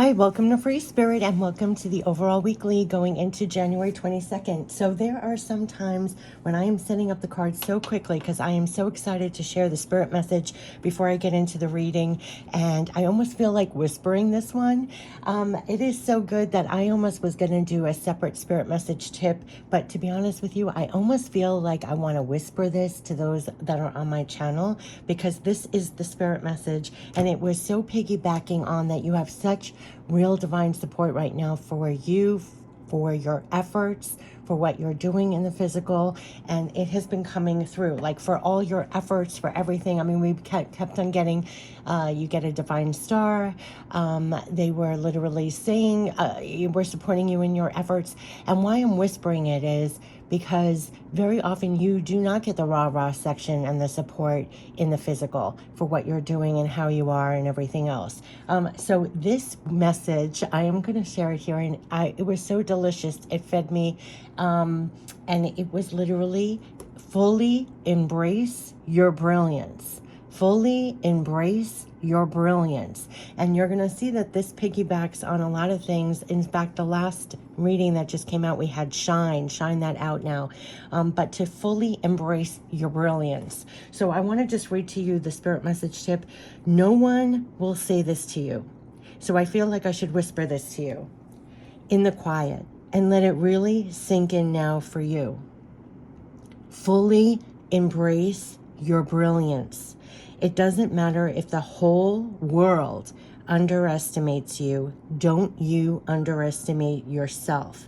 Hi, welcome to Free Spirit and welcome to the overall weekly going into January 22nd. So there are some times when I am setting up the cards so quickly because I am so excited to share the spirit message before I get into the reading, and I almost feel like whispering this one. It is so good that I almost was going to do a separate spirit message tip, but to be honest with you, I almost feel like I want to whisper this to those that are on my channel because this is the spirit message, and it was so piggybacking on that you have such real divine support right now for you, for your efforts, for what you're doing in the physical, and it has been coming through, like for all your efforts, for everything. I mean, we kept on getting, you get a divine star. They were literally saying, we're supporting you in your efforts. And why I'm whispering it is because very often you do not get the rah-rah section and the support in the physical for what you're doing and how you are and everything else. So this message, I am going to share it here, and it was so delicious. It fed me, and it was literally fully embrace your brilliance. Fully embrace your brilliance. And you're going to see that this piggybacks on a lot of things. In fact, the last reading that just came out, we had shine that out now. But to fully embrace your brilliance. So I want to just read to you the spirit message tip. No one will say this to you. So I feel like I should whisper this to you in the quiet and let it really sink in now for you. Fully embrace your brilliance. It doesn't matter if the whole world underestimates you. Don't you underestimate yourself.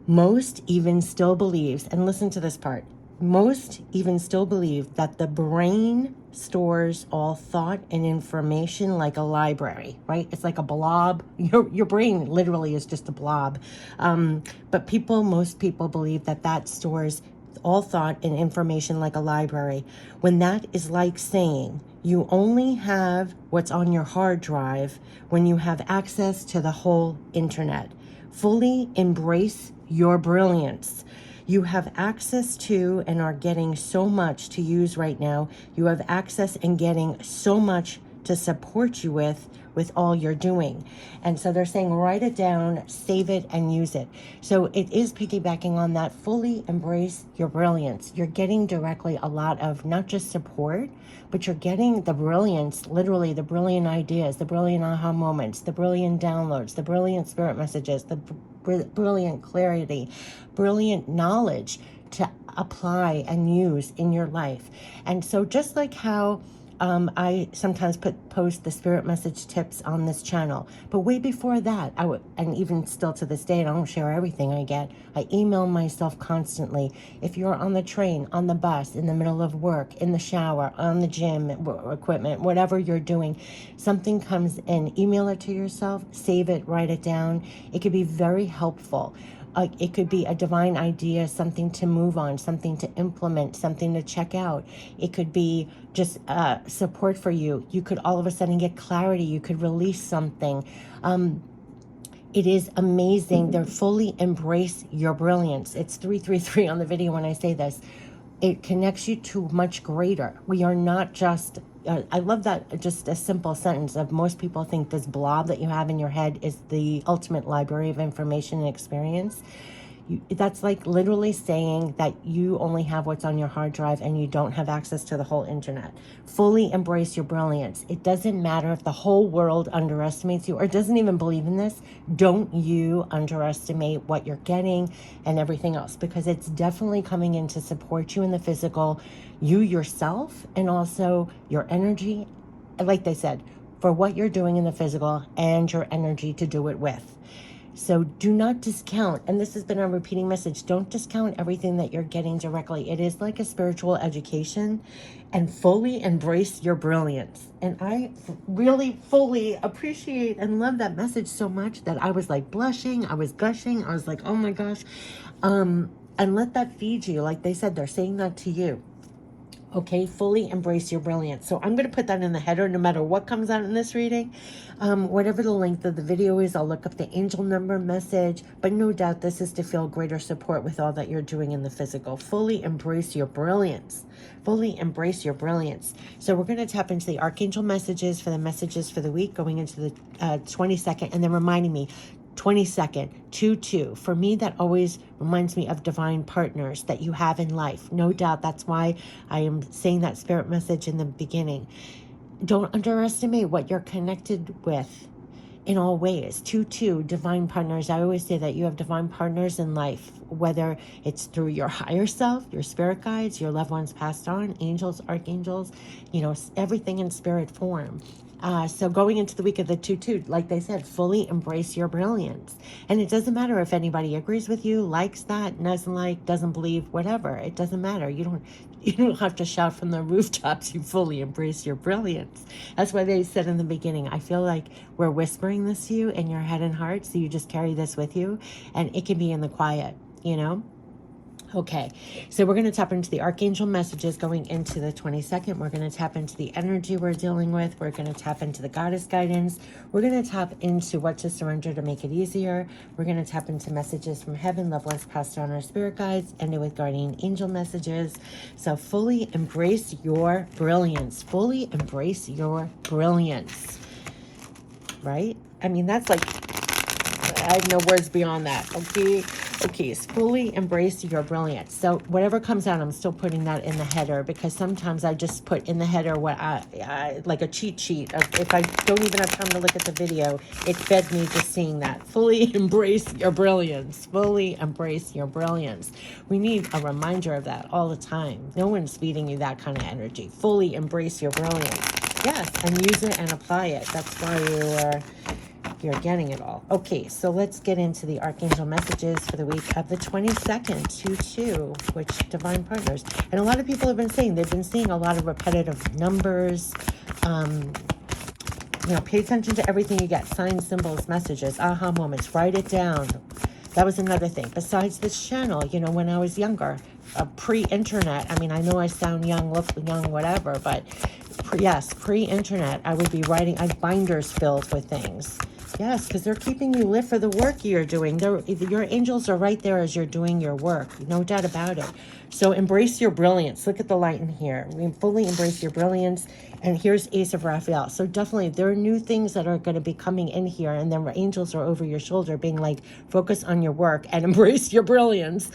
Most even still believes, and listen to this part, most even still believe that the brain stores all thought and information like a library, right? It's like a blob. Your brain literally is just a blob. But most people believe that stores all thought and information like a library, when that is like saying you only have what's on your hard drive when you have access to the whole internet. Fully embrace your brilliance. You have access to and are getting so much to use right now. You have access and getting so much to support you with all you're doing. And so they're saying write it down, save it, and use it. So it is piggybacking on that. Fully embrace your brilliance. You're getting directly a lot of not just support, but you're getting the brilliance, literally the brilliant ideas, the brilliant aha moments, the brilliant downloads, the brilliant spirit messages, the brilliant clarity, brilliant knowledge to apply and use in your life. And so just like how I sometimes post the spirit message tips on this channel, but way before that, and even still to this day, I don't share everything I get. I email myself constantly. If you're on the train, on the bus, in the middle of work, in the shower, on the gym equipment, whatever you're doing, something comes in, email it to yourself, save it, write it down. It could be very helpful. It could be a divine idea, something to move on, something to implement, something to check out. It could be just support for you. You could all of a sudden get clarity. You could release something. It is amazing. They're fully embrace your brilliance. It's 333 on the video when I say this. It connects you to much greater. We are not just, I love that, just a simple sentence of most people think this blob that you have in your head is the ultimate library of information and experience. That's like literally saying that you only have what's on your hard drive and you don't have access to the whole internet. Fully embrace your brilliance. It doesn't matter if the whole world underestimates you or doesn't even believe in this. Don't you underestimate what you're getting and everything else, because it's definitely coming in to support you in the physical, you yourself, and also your energy, like they said, for what you're doing in the physical and your energy to do it with. So do not discount, and this has been a repeating message, don't discount everything that you're getting directly. It is like a spiritual education, and fully embrace your brilliance. And I really fully appreciate and love that message so much that I was like blushing, I was gushing, I was like, oh my gosh. And let that feed you. Like they said, they're saying that to you. Okay, fully embrace your brilliance. So I'm going to put that in the header no matter what comes out in this reading. Whatever the length of the video is, I'll look up the angel number message, but no doubt this is to feel greater support with all that you're doing in the physical. Fully embrace your brilliance. Fully embrace your brilliance. So we're going to tap into the archangel messages for the week going into the 22nd, and then reminding me 22nd, 2-2. For me, that always reminds me of divine partners that you have in life. No doubt that's why I am saying that spirit message in the beginning. Don't underestimate what you're connected with in all ways. 2-2, divine partners. I always say that you have divine partners in life, whether it's through your higher self, your spirit guides, your loved ones passed on, angels, archangels, everything in spirit form. So going into the week of the 2-2, like they said, fully embrace your brilliance. And it doesn't matter if anybody agrees with you, likes that, doesn't like, doesn't believe, whatever. It doesn't matter. You don't have to shout from the rooftops. You fully embrace your brilliance. That's why they said in the beginning, I feel like we're whispering this to you in your head and heart. So you just carry this with you, and it can be in the quiet, Okay, so we're going to tap into the archangel messages going into the 22nd. We're going to tap into the energy we're dealing with. We're going to tap into the goddess guidance. We're going to tap into what to surrender to make it easier. We're going to tap into messages from heaven, loved ones passed on, our spirit guides, ending with guardian angel messages. So fully embrace your brilliance. Fully embrace your brilliance. Right? I mean, that's like, I have no words beyond that. Okay, so fully embrace your brilliance. So whatever comes out, I'm still putting that in the header, because sometimes I just put in the header what I like a cheat sheet of, if I don't even have time to look at the video, it fed me just seeing that. Fully embrace your brilliance. Fully embrace your brilliance. We need a reminder of that all the time. No one's feeding you that kind of energy. Fully embrace your brilliance. Yes, and use it and apply it. That's why you're getting it all. Okay, so let's get into the archangel messages for the week of the 22nd, 2-2, which divine partners. And a lot of people have been saying, they've been seeing a lot of repetitive numbers. Pay attention to everything you get. Signs, symbols, messages, aha moments. Write it down. That was another thing. Besides this channel, when I was younger, pre-internet, I know I sound young, look young, whatever, but pre-internet, I would be writing, I had binders filled with things. Yes, because they're keeping you lit for the work you're doing. Your angels are right there as you're doing your work. No doubt about it. So embrace your brilliance. Look at the light in here. We fully embrace your brilliance. And here's Ace of Raphael. So definitely there are new things that are going to be coming in here. And then angels are over your shoulder being like, focus on your work and embrace your brilliance.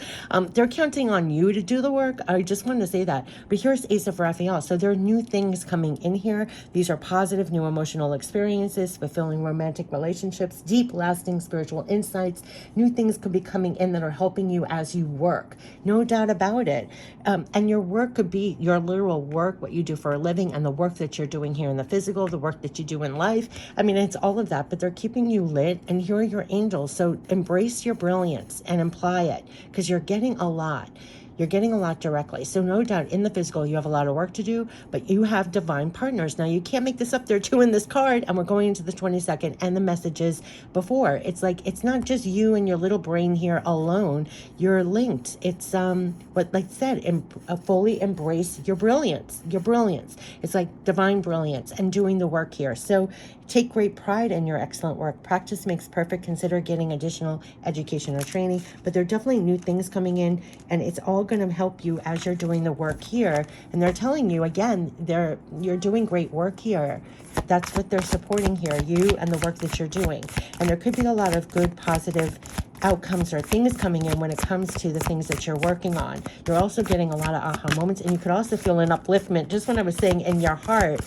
They're counting on you to do the work. I just wanted to say that. But here's Ace of Raphael. So there are new things coming in here. These are positive, new emotional experiences, fulfilling romantic relationships, deep, lasting spiritual insights. New things could be coming in that are helping you as you work. No doubt about it. And your work could be your literal work, what you do for a living, and the work that you're doing here in the physical, the work that you do in life. It's all of that, but they're keeping you lit, and here are your angels. So embrace your brilliance and apply it, because you're getting a lot. You're getting a lot directly. So no doubt in the physical, you have a lot of work to do, but you have divine partners. Now, you can't make this up. There are two in this card, and we're going into the 22nd and the messages before. It's like, it's not just you and your little brain here alone. You're linked. It's, what like I said, fully embrace your brilliance. Your brilliance. It's like divine brilliance and doing the work here. So take great pride in your excellent work. Practice makes perfect. Consider getting additional education or training. But there are definitely new things coming in, and it's all going to help you as you're doing the work here. And they're telling you, again, you're doing great work here. That's what they're supporting here, you and the work that you're doing. And there could be a lot of good, positive outcomes or things coming in when it comes to the things that you're working on. You're also getting a lot of aha moments, and you could also feel an upliftment, just when I was saying in your heart,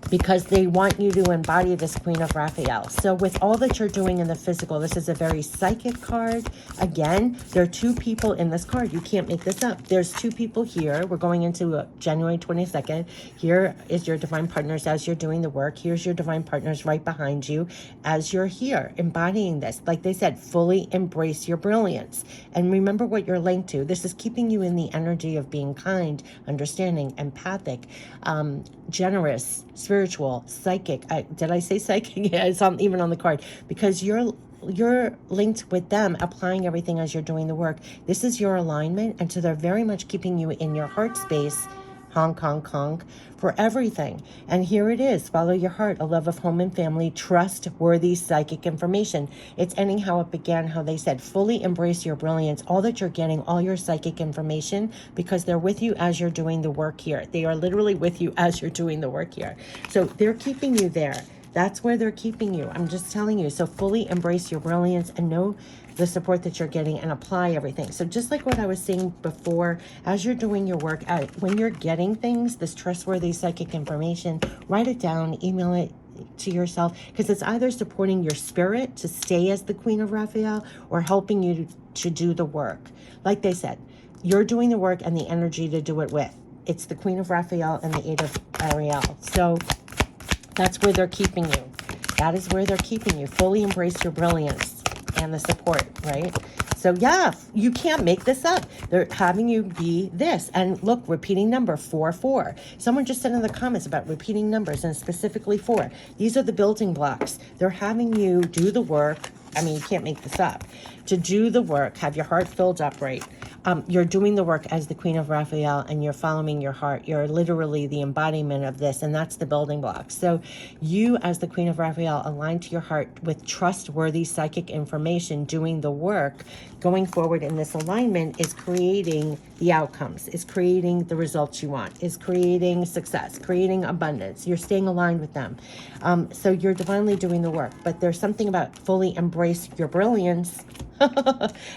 because they want you to embody this Queen of Raphael. So with all that you're doing in the physical, this is a very psychic card. Again, there are two people in this card. You can't make this up. There's two people here. We're going into January 22nd. Here is your divine partners as you're doing the work. Here's your divine partners right behind you as you're here embodying this. Like they said, fully embrace your brilliance. And remember what you're linked to. This is keeping you in the energy of being kind, understanding, empathic, generous, spiritual, psychic. Did I say psychic? Yeah, it's even on the card. Because you're you're linked with them, applying everything as you're doing the work. This is your alignment, and so they're very much keeping you in your heart space, honk, honk, honk, for everything. And here it is: follow your heart, a love of home and family, trustworthy psychic information. It's ending how it began, how they said, fully embrace your brilliance, all that you're getting, all your psychic information, because they're with you as you're doing the work here. They are literally with you as you're doing the work here. So they're keeping you there. That's where they're keeping you. I'm just telling you. So fully embrace your brilliance and know the support that you're getting and apply everything. So just like what I was saying before, as you're doing your work, when you're getting things, this trustworthy psychic information, write it down, email it to yourself, because it's either supporting your spirit to stay as the Queen of Raphael or helping you to do the work. Like they said, you're doing the work and the energy to do it with. It's the Queen of Raphael and the Eight of Ariel. So that's where they're keeping you. That is where they're keeping you. Fully embrace your brilliance and the support, right? So yeah, you can't make this up. They're having you be this. And look, repeating number 4-4. Someone just said in the comments about repeating numbers, and specifically 4. These are the building blocks. They're having you do the work. I mean, you can't make this up. To do the work, have your heart filled up right. You're doing the work as the Queen of Raphael, and you're following your heart. You're literally the embodiment of this, and that's the building blocks. So you, as the Queen of Raphael, align to your heart with trustworthy psychic information, doing the work, going forward in this alignment is creating the outcomes, is creating the results you want, is creating success, creating abundance. You're staying aligned with them. So you're divinely doing the work, but there's something about fully embrace your brilliance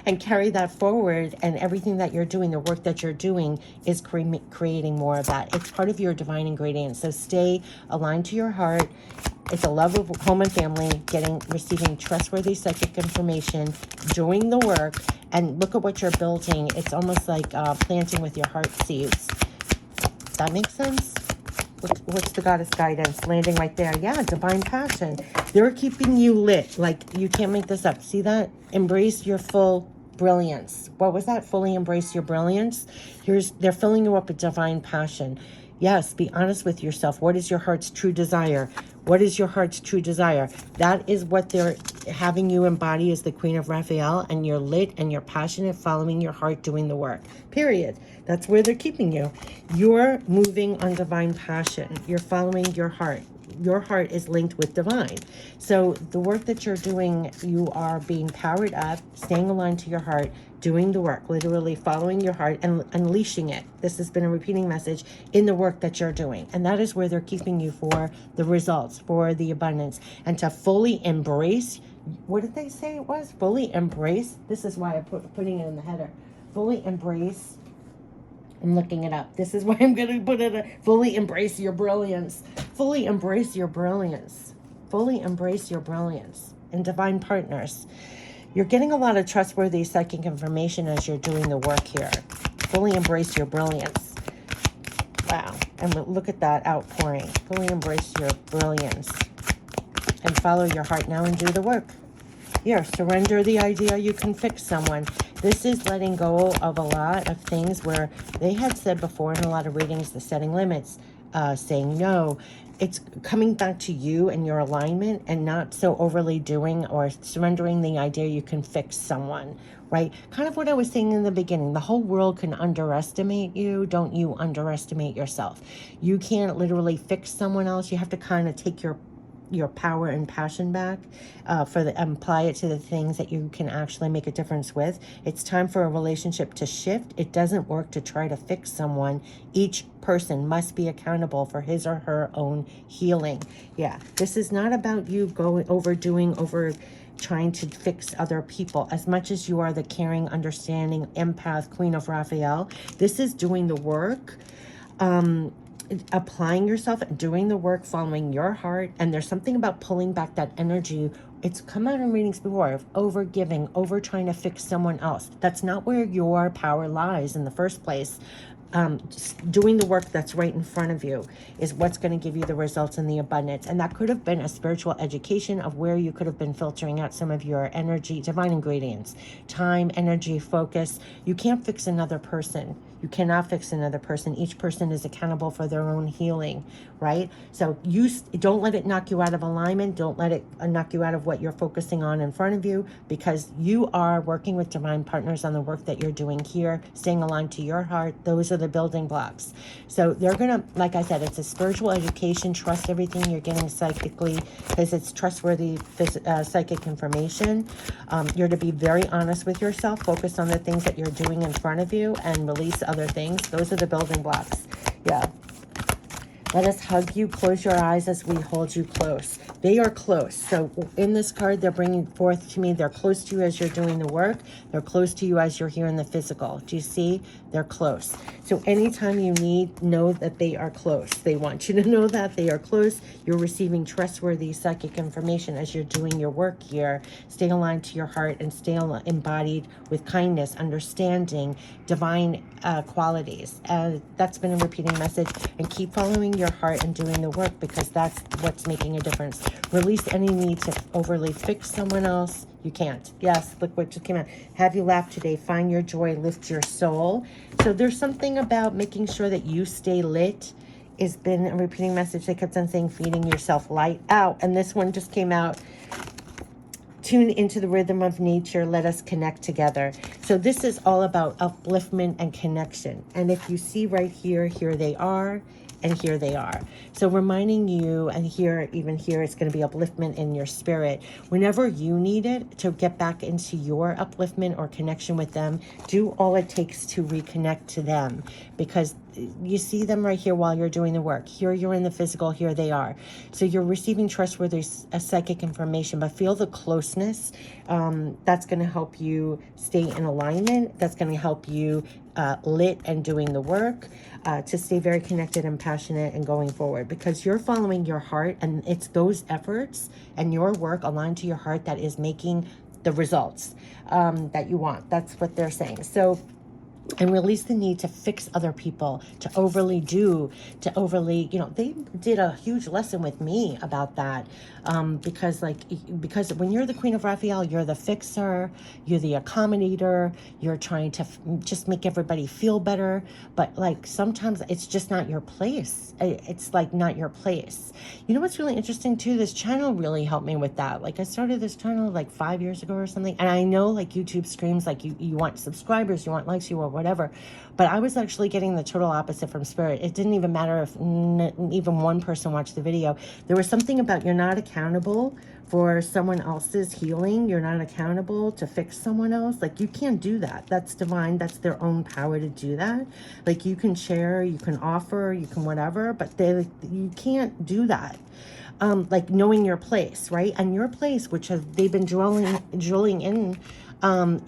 and carry that forward, and everything that you're doing, the work that you're doing, is creating more of that. It's part of your divine ingredient. So stay aligned to your heart. It's a love of home and family, receiving trustworthy psychic information, doing the work, and look at what you're building. It's almost like planting with your heart seeds. That makes sense? What's the goddess guidance? Landing right there. Yeah, divine passion. They're keeping you lit. Like, you can't make this up. See that? Embrace your full brilliance. What was that? Fully embrace your brilliance. They're filling you up with divine passion. Yes, be honest with yourself. What is your heart's true desire? What is your heart's true desire? That is what they're having you embody as the Queen of Raphael, and you're lit and you're passionate, following your heart, doing the work. Period. That's where they're keeping you. You're moving on divine passion. You're following your heart. Your heart is linked with divine. So the work that you're doing, you are being powered up, staying aligned to your heart, doing the work, literally following your heart and unleashing it. This has been a repeating message in the work that you're doing. And that is where they're keeping you for the results, for the abundance, and to fully embrace. What did they say it was? Fully embrace. This is why I'm putting it in the header. Fully embrace. I'm looking it up. This is why I'm going to put it. Fully embrace your brilliance. Fully embrace your brilliance. Fully embrace your brilliance. And divine partners. You're getting a lot of trustworthy psychic information as you're doing the work here. Fully embrace your brilliance. Wow. And look at that outpouring. Fully embrace your brilliance. And follow your heart now and do the work. Here, surrender the idea you can fix someone. This is letting go of a lot of things where they had said before in a lot of readings, the setting limits, saying no. It's coming back to you and your alignment, and not so overly doing or surrendering the idea you can fix someone, right? Kind of what I was saying in the beginning. The whole world can underestimate you. Don't you underestimate yourself. You can't literally fix someone else. You have to kind of take your power and passion back, apply it to the things that you can actually make a difference with. It's time for a relationship to shift. It doesn't work to try to fix someone. Each person must be accountable for his or her own healing. Yeah, this is not about you trying to fix other people. As much as you are the caring, understanding empath Queen of Raphael, this is doing the work, applying yourself, doing the work, following your heart. And there's something about pulling back that energy. It's come out in readings before of over giving, over trying to fix someone else. That's not where your power lies in the first place. Doing the work that's right in front of you is what's going to give you the results and the abundance. And that could have been a spiritual education of where you could have been filtering out some of your energy, divine ingredients, time, energy, focus. You can't fix another person. You cannot fix another person. Each person is accountable for their own healing, right? So you don't let it knock you out of alignment. Don't let it knock you out of what you're focusing on in front of you, because you are working with divine partners on the work that you're doing here, staying aligned to your heart. Those are the building blocks. So they're going to, like I said, it's a spiritual education. Trust everything you're getting psychically, because it's trustworthy psychic information. You're to be very honest with yourself, focus on the things that you're doing in front of you, and release other things. Those are the building blocks. Yeah. Let us hug you. Close your eyes as we hold you close. They are close. So in this card, they're bringing forth to me, they're close to you as you're doing the work. They're close to you as you're here in the physical. Do you see? They're close. So anytime you need, know that they are close. They want you to know that they are close. You're receiving trustworthy psychic information as you're doing your work here. Stay aligned to your heart and stay embodied with kindness, understanding, divine qualities. That's been a repeating message. And keep following your heart and doing the work, because that's what's making a difference. Release any need to overly fix someone else. You can't. Yes, look what just came out. Have you laughed today? Find your joy, lift your soul. So there's something about making sure that you stay lit. It's been a repeating message. They kept on saying feeding yourself light out. And this one just came out. Tune into the rhythm of nature. Let us connect together. So this is all about upliftment and connection. And if you see right here, here they are. And here they are. So reminding you, and here, even here, it's going to be upliftment in your spirit. Whenever you need it to get back into your upliftment or connection with them, do all it takes to reconnect to them, because you see them right here while you're doing the work. Here you're in the physical, here they are. So you're receiving trustworthy psychic information, but feel the closeness. That's going to help you stay in alignment. That's going to help you lit and doing the work, to stay very connected and passionate and going forward, because you're following your heart, and it's those efforts and your work aligned to your heart that is making the results that you want. That's what they're saying. So, and release the need to fix other people, to overly, they did a huge lesson with me about that. Because when you're the Queen of Raphael, you're the fixer, you're the accommodator, you're trying to just make everybody feel better. But like, sometimes it's just not your place. It's like not your place. You know what's really interesting too? This channel really helped me with that. Like, I started this channel like 5 years ago or something. And I know like YouTube screams like you want subscribers, you want likes, you want whatever, but I was actually getting the total opposite from Spirit. It didn't even matter if even one person watched the video. There was something about, you're not accountable for someone else's healing. You're not accountable to fix someone else. Like, you can't do that. That's divine. That's their own power to do that. Like, you can share, you can offer, you can whatever, but you can't do that. Like, knowing your place, right? And your place, which they've been drilling in,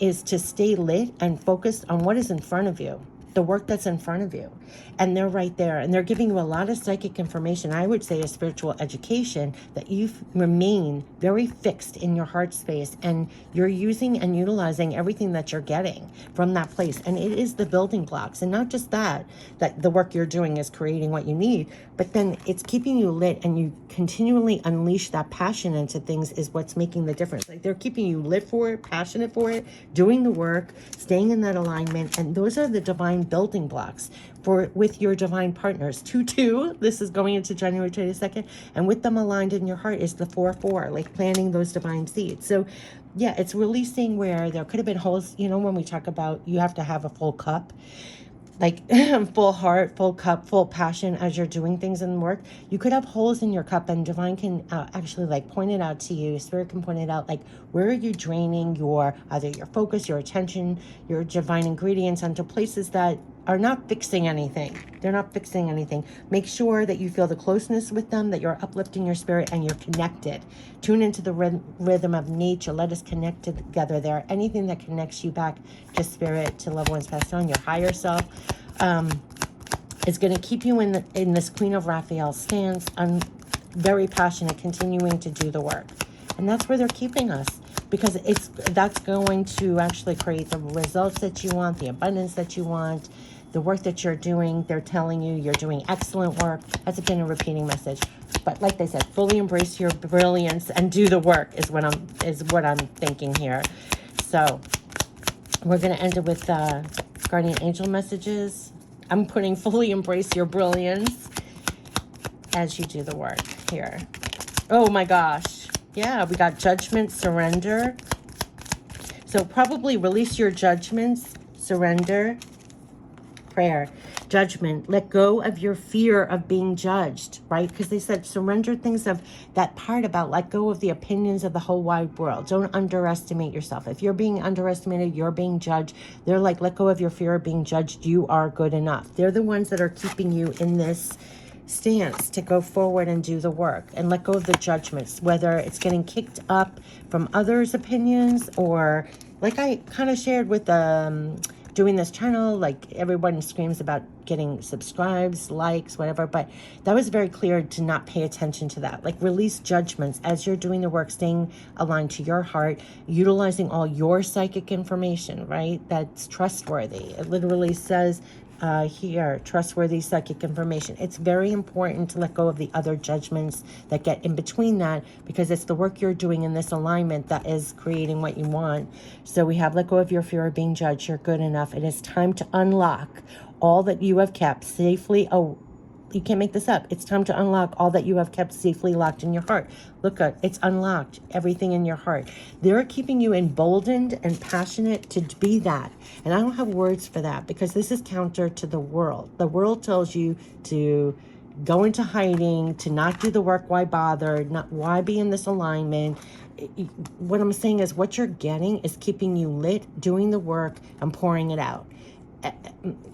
is to stay lit and focused on what is in front of you, the work that's in front of you. And they're right there, and they're giving you a lot of psychic information. I would say a spiritual education, that you remain very fixed in your heart space, and you're using and utilizing everything that you're getting from that place. And it is the building blocks, and not just that the work you're doing is creating what you need, but then it's keeping you lit, and you continually unleash that passion into things is what's making the difference. Like, they're keeping you lit for it, passionate for it, doing the work, staying in that alignment. And those are the divine building blocks with your divine partners. 2-2, this is going into January 22nd, and with them aligned in your heart is the 4-4, like planting those divine seeds. So yeah, it's releasing where there could have been holes. When we talk about you have to have a full cup, like full heart, full cup, full passion as you're doing things in work, you could have holes in your cup, and divine can actually like point it out to you. Spirit can point it out, like, where are you draining either your focus, your attention, your divine ingredients onto places that are not fixing anything. They're not fixing anything. Make sure that you feel the closeness with them, that you're uplifting your spirit, and you're connected. Tune into the rhythm of nature. Let us connect together there. Anything that connects you back to spirit, to loved ones passed on, your higher self, is going to keep you in this Queen of Raphael stance. I'm very passionate, continuing to do the work. And that's where they're keeping us, because that's going to actually create the results that you want, the abundance that you want, the work that you're doing. They're telling you you're doing excellent work. That's been a repeating message. But like they said, fully embrace your brilliance and do the work is what I'm thinking here. So we're going to end it with guardian angel messages. I'm putting fully embrace your brilliance as you do the work here. Oh my gosh. Yeah, we got judgment, surrender. So probably release your judgments, surrender, prayer, judgment. Let go of your fear of being judged, right? Because they said surrender things of that part about let go of the opinions of the whole wide world. Don't underestimate yourself. If you're being underestimated, you're being judged. They're like, let go of your fear of being judged. You are good enough. They're the ones that are keeping you in this stance to go forward and do the work and let go of the judgments, whether it's getting kicked up from others' opinions or like I kind of shared with doing this channel, like everyone screams about getting subscribes, likes, whatever, but that was very clear to not pay attention to that. Like release judgments as you're doing the work, staying aligned to your heart, utilizing all your psychic information, right? That's trustworthy. It literally says here, trustworthy psychic information. It's very important to let go of the other judgments that get in between that, because it's the work you're doing in this alignment that is creating what you want. So we have let go of your fear of being judged. You're good enough. It is time to unlock all that you have kept safely. Oh, you can't make this up. It's time to unlock all that you have kept safely locked in your heart. Look at it's unlocked, everything in your heart. They're keeping you emboldened and passionate to be that. And I don't have words for that because this is counter to the world. The world tells you to go into hiding, to not do the work. Why bother? Not why be in this alignment? What I'm saying is what you're getting is keeping you lit, doing the work and pouring it out.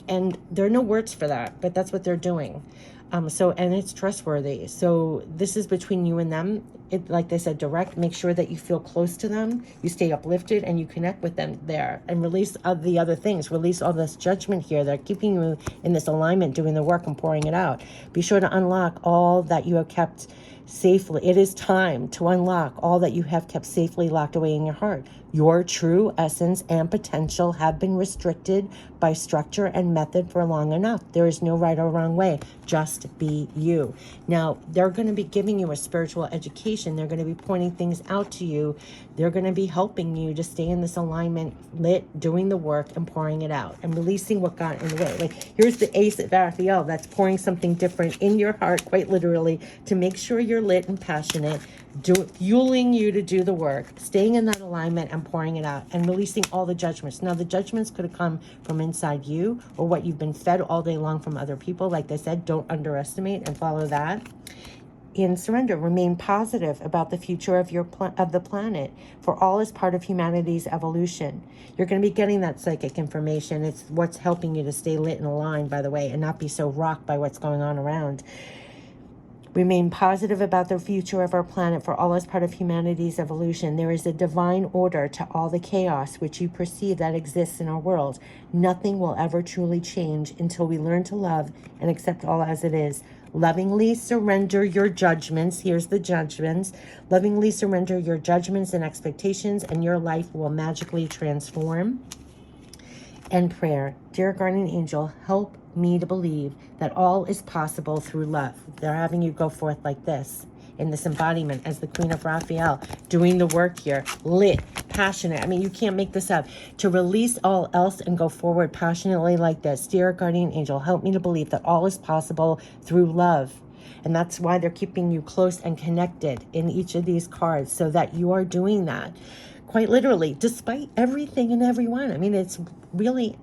And there are no words for that, but that's what they're doing. And it's trustworthy. So this is between you and them. It, like they said, direct. Make sure that you feel close to them. You stay uplifted and you connect with them there. And release the other things. Release all this judgment here. They're keeping you in this alignment, doing the work and pouring it out. Be sure to unlock all that you have kept safely. It is time to unlock all that you have kept safely locked away in your heart. Your true essence and potential have been restricted by structure and method for long enough. There is no right or wrong way. Just be you. Now, they're going to be giving you a spiritual education. They're going to be pointing things out to you. They're going to be helping you to stay in this alignment, lit, doing the work and pouring it out and releasing what got in the way. Like here's the Ace of Raphael that's pouring something different in your heart, quite literally, to make sure you're lit and passionate, fueling you to do the work, staying in that alignment and pouring it out and releasing all the judgments. Now, the judgments could have come from inside you or what you've been fed all day long from other people. Like they said, don't underestimate and follow that. In surrender, remain positive about the future of of the planet, for all is part of humanity's evolution. You're going to be getting that psychic information. It's what's helping you to stay lit and aligned, by the way, and not be so rocked by what's going on around. Remain positive about the future of our planet, for all is part of humanity's evolution. There is a divine order to all the chaos which you perceive that exists in our world. Nothing will ever truly change until we learn to love and accept all as it is. Lovingly surrender your judgments. Here's the judgments. Lovingly surrender your judgments and expectations, and your life will magically transform. And prayer. Dear guardian angel, help me to believe that all is possible through love. They're having you go forth like this, in this embodiment as the Queen of Raphael, doing the work here, lit, passionate. I mean, you can't make this up. To release all else and go forward passionately like this. Dear guardian angel, help me to believe that all is possible through love. And that's why they're keeping you close and connected in each of these cards, so that you are doing that. Quite literally, despite everything and everyone. I mean, it's really,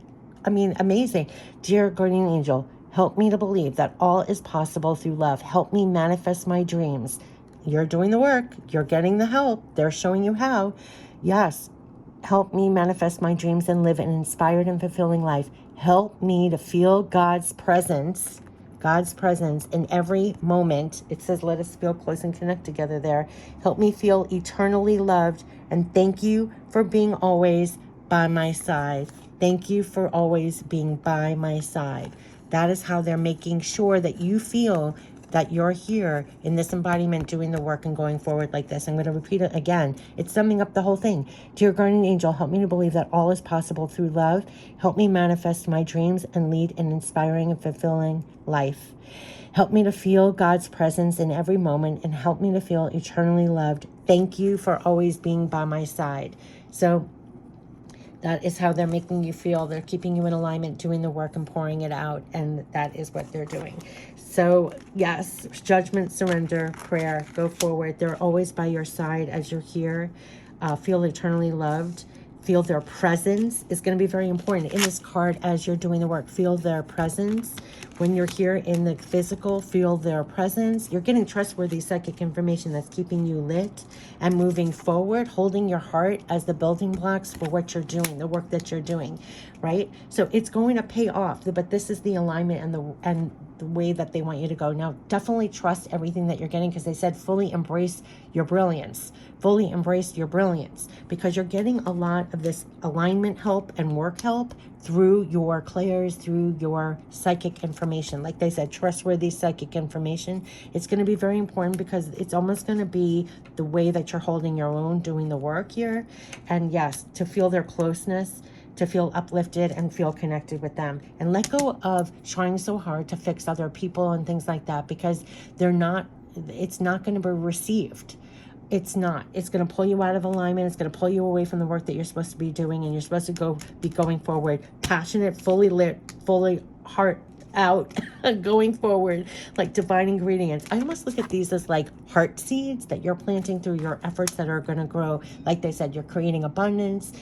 amazing. Dear guardian angel, help me to believe that all is possible through love. Help me manifest my dreams. You're doing the work. You're getting the help. They're showing you how. Yes. Help me manifest my dreams and live an inspired and fulfilling life. Help me to feel God's presence in every moment. It says, let us feel close and connect together there. Help me feel eternally loved. And thank you for being always by my side. Thank you for always being by my side. That is how they're making sure that you feel that you're here in this embodiment doing the work and going forward like this. I'm going to repeat it again. It's summing up the whole thing. Dear guardian angel, help me to believe that all is possible through love. Help me manifest my dreams and lead an inspiring and fulfilling life. Help me to feel God's presence in every moment and help me to feel eternally loved. Thank you for always being by my side. So That is how they're making you feel. They're keeping you in alignment, doing the work and pouring it out. And that is what they're doing. So yes, judgment, surrender, prayer, go forward. They're always by your side as you're here. Feel eternally loved. Feel their presence is going to be very important in this card as you're doing the work. Feel their presence. When you're here in the physical, feel their presence. You're getting trustworthy psychic information that's keeping you lit and moving forward, holding your heart as the building blocks for what you're doing, the work that you're doing, right? So it's going to pay off, but this is the alignment and the way that they want you to go. Now, definitely trust everything that you're getting, because they said fully embrace your brilliance. Fully embrace your brilliance, because you're getting a lot of this alignment help and work help through your clairs, through your psychic information. Like they said, trustworthy psychic information. It's going to be very important, because it's almost going to be the way that you're holding your own, doing the work here. And yes, to feel their closeness, to feel uplifted and feel connected with them, and let go of trying so hard to fix other people and things like that, because it's not going to be received. It's not. It's going to pull you out of alignment. It's going to pull you away from the work that you're supposed to be doing, and you're supposed to be going forward, passionate, fully lit, fully heart out, going forward, like divine ingredients. I almost look at these as like heart seeds that you're planting through your efforts that are going to grow. Like they said, you're creating abundance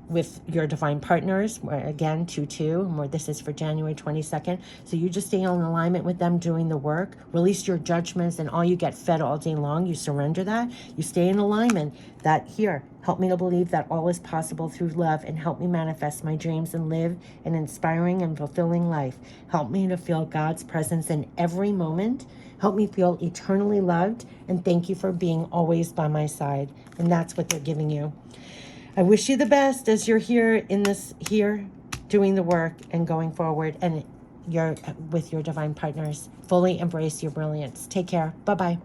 with your divine partners, where again 2-2, more this is for January 22nd. So you just stay in alignment with them doing the work, release your judgments, and all you get fed all day long, you surrender that. You stay in alignment that here, help me to believe that all is possible through love, and help me manifest my dreams and live an inspiring and fulfilling life. Help me to feel God's presence in every moment. Help me feel eternally loved, and thank you for being always by my side. And that's what they're giving you. I wish you the best as you're here doing the work and going forward, and you're with your divine partners. Fully embrace your brilliance. Take care. Bye-bye.